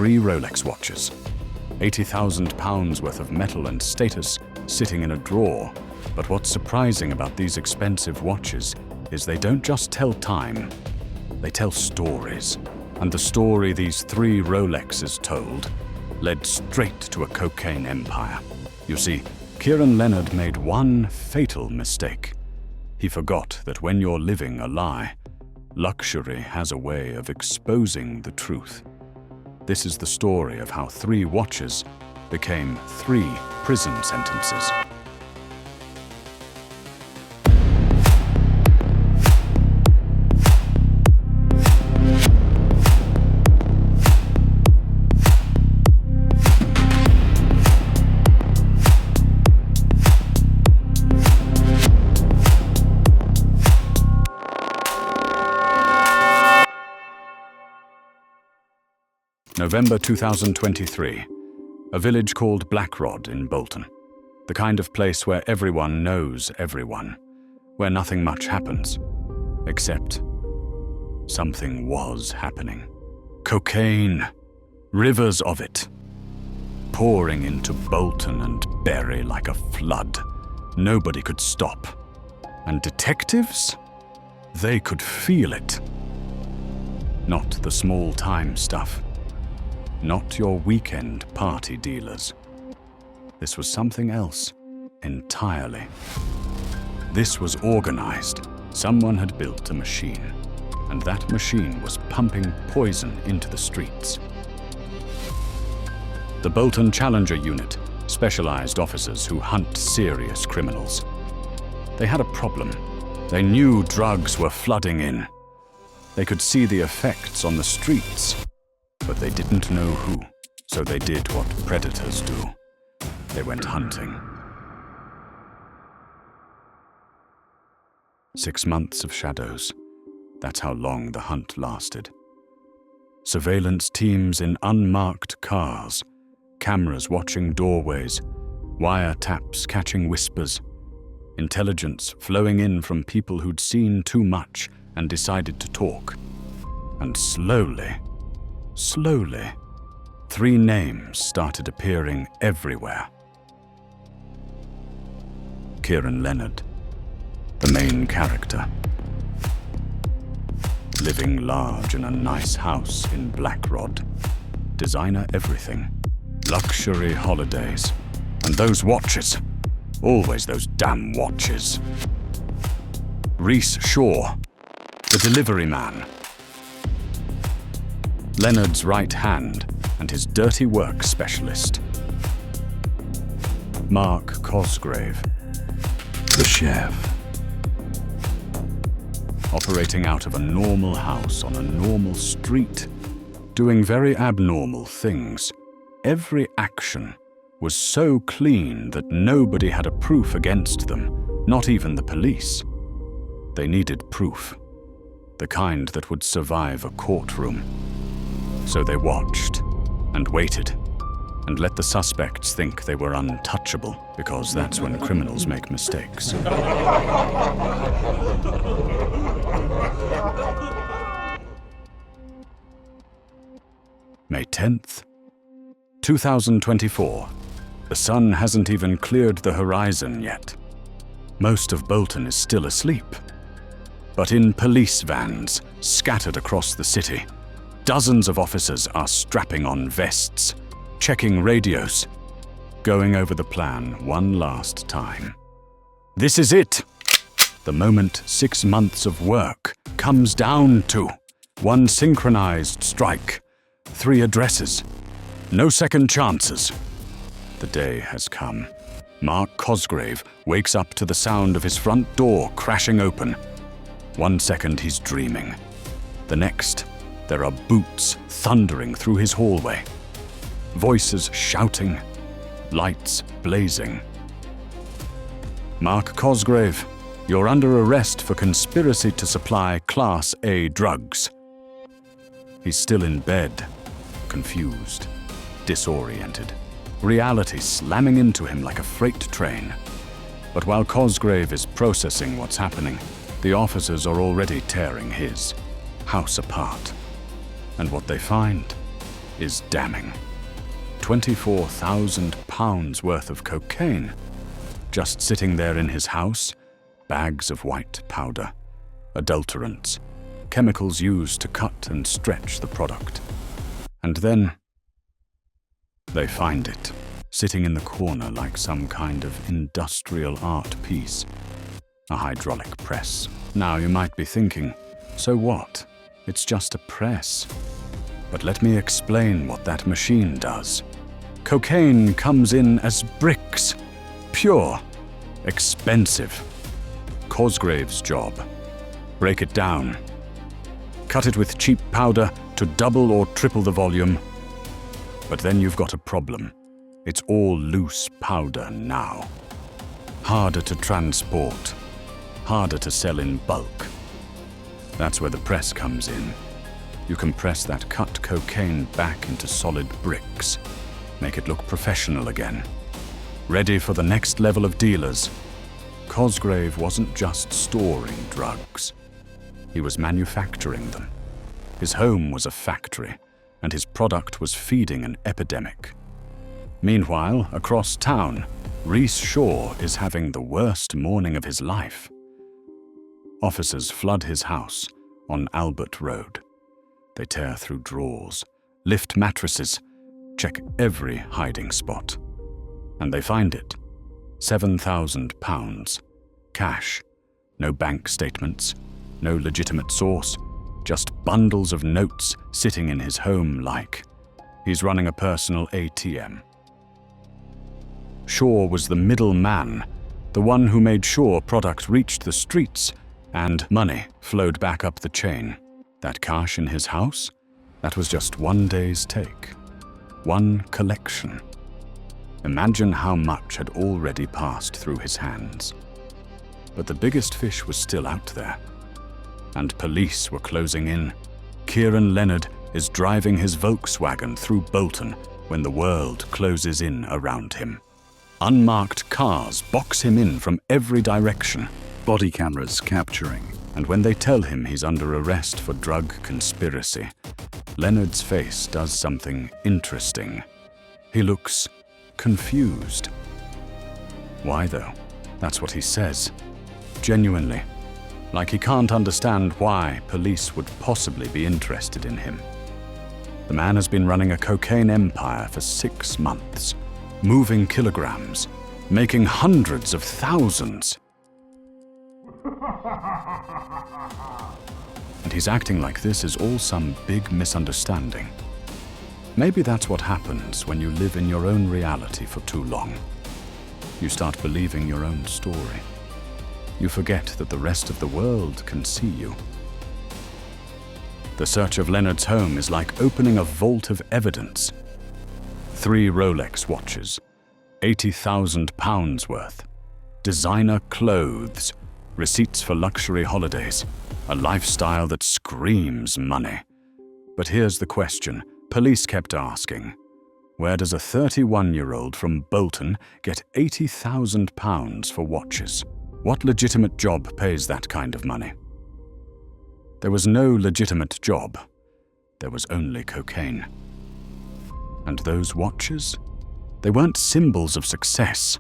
3 Rolex watches. £80,000 worth of metal and status sitting in a drawer. But what's surprising about these expensive watches is they don't just tell time, they tell stories. And the story these 3 Rolexes told led straight to a cocaine empire. You see, Keiron Leonard made one fatal mistake. He forgot that when you're living a lie, luxury has a way of exposing the truth. This is the story of how 3 watches became 3 prison sentences. November 2023, a village called Blackrod in Bolton. The kind of place where everyone knows everyone, where nothing much happens. Except something was happening. Cocaine, rivers of it, pouring into Bolton and Bury like a flood. Nobody could stop. And detectives? They could feel it. Not the small-time stuff. Not your weekend party dealers. This was something else entirely. This was organized. Someone had built a machine, and that machine was pumping poison into the streets. The Bolton Challenger Unit, specialized officers who hunt serious criminals. They had a problem. They knew drugs were flooding in. They could see the effects on the streets. But they didn't know who, so they did what predators do. They went hunting. 6 months of shadows. That's how long the hunt lasted. Surveillance teams in unmarked cars, cameras watching doorways, wiretaps catching whispers, intelligence flowing in from people who'd seen too much and decided to talk. And slowly, 3 names started appearing everywhere. Keiron Leonard, the main character. Living large in a nice house in Blackrod. Designer everything. Luxury holidays. And those watches. Always those damn watches. Reese Shaw, the delivery man. Leonard's right hand and his dirty work specialist. Mark Cosgrave, the chef. Operating out of a normal house on a normal street, doing very abnormal things. Every action was so clean that nobody had a proof against them, not even the police. They needed proof, the kind that would survive a courtroom. So they watched and waited and let the suspects think they were untouchable, because that's when criminals make mistakes. May 10th, 2024. The sun hasn't even cleared the horizon yet. Most of Bolton is still asleep. But in police vans, scattered across the city, dozens of officers are strapping on vests, checking radios, going over the plan one last time. This is it! The moment 6 months of work comes down to. One synchronized strike, 3 addresses, no second chances. The day has come. Mark Cosgrave wakes up to the sound of his front door crashing open. 1 second he's dreaming. The next, there are boots thundering through his hallway. Voices shouting, lights blazing. Mark Cosgrave, you're under arrest for conspiracy to supply Class A drugs. He's still in bed, confused, disoriented. Reality slamming into him like a freight train. But while Cosgrave is processing what's happening, the officers are already tearing his house apart. And what they find is damning. £24,000 worth of cocaine, just sitting there in his house, bags of white powder, adulterants, chemicals used to cut and stretch the product. And then they find it, sitting in the corner like some kind of industrial art piece, a hydraulic press. Now you might be thinking, so what? It's just a press. But let me explain what that machine does. Cocaine comes in as bricks, pure, expensive. Cosgrave's job. Break it down. Cut it with cheap powder to double or triple the volume. But then you've got a problem. It's all loose powder now. Harder to transport. Harder to sell in bulk. That's where the press comes in. You can press that cut cocaine back into solid bricks. Make it look professional again. Ready for the next level of dealers. Cosgrave wasn't just storing drugs. He was manufacturing them. His home was a factory, and his product was feeding an epidemic. Meanwhile, across town, Reese Shaw is having the worst morning of his life. Officers flood his house on Albert Road. They tear through drawers, lift mattresses, check every hiding spot. And they find it. £7,000. Cash. No bank statements. No legitimate source. Just bundles of notes sitting in his home like he's running a personal ATM. Shaw was the middleman, the one who made sure product reached the streets and money flowed back up the chain. That cash in his house? That was just one day's take. One collection. Imagine how much had already passed through his hands. But the biggest fish was still out there. And police were closing in. Keiron Leonard is driving his Volkswagen through Bolton when the world closes in around him. Unmarked cars box him in from every direction. Body cameras capturing. And when they tell him he's under arrest for drug conspiracy, Leonard's face does something interesting. He looks confused. Why though? That's what he says. Genuinely. Like he can't understand why police would possibly be interested in him. The man has been running a cocaine empire for 6 months, moving kilograms, making hundreds of thousands. And he's acting like this is all some big misunderstanding. Maybe that's what happens when you live in your own reality for too long. You start believing your own story. You forget that the rest of the world can see you. The search of Leonard's home is like opening a vault of evidence. 3 Rolex watches, £80,000 worth, designer clothes, receipts for luxury holidays, a lifestyle that screams money. But here's the question police kept asking. Where does a 31-year-old from Bolton get £80,000 for watches? What legitimate job pays that kind of money? There was no legitimate job. There was only cocaine. And those watches? They weren't symbols of success.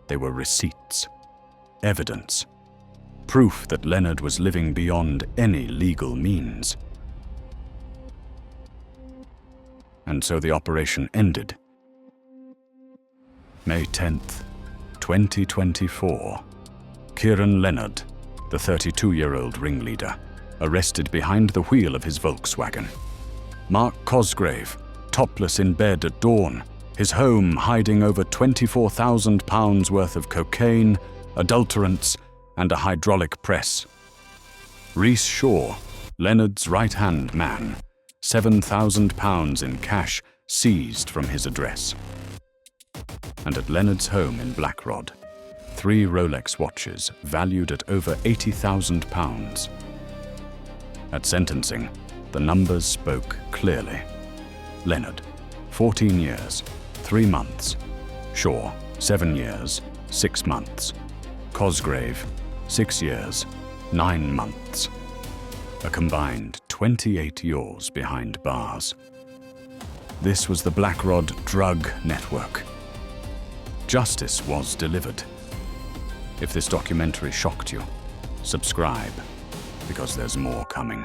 They were receipts. Evidence. Proof that Leonard was living beyond any legal means. And so the operation ended. May 10th, 2024. Keiron Leonard, the 32-year-old ringleader, arrested behind the wheel of his Volkswagen. Mark Cosgrave, topless in bed at dawn, his home hiding over £24,000 worth of cocaine, adulterants, and a hydraulic press. Reese Shaw, Leonard's right-hand man, £7,000 in cash seized from his address. And at Leonard's home in Blackrod, 3 Rolex watches valued at over £80,000. At sentencing, the numbers spoke clearly. Leonard, 14 years, 3 months. Shaw, 7 years, 6 months. Cosgrave, 6 years, 9 months. A combined 28 years behind bars. This was the Blackrod drug network. Justice was delivered. If this documentary shocked you, subscribe, because there's more coming.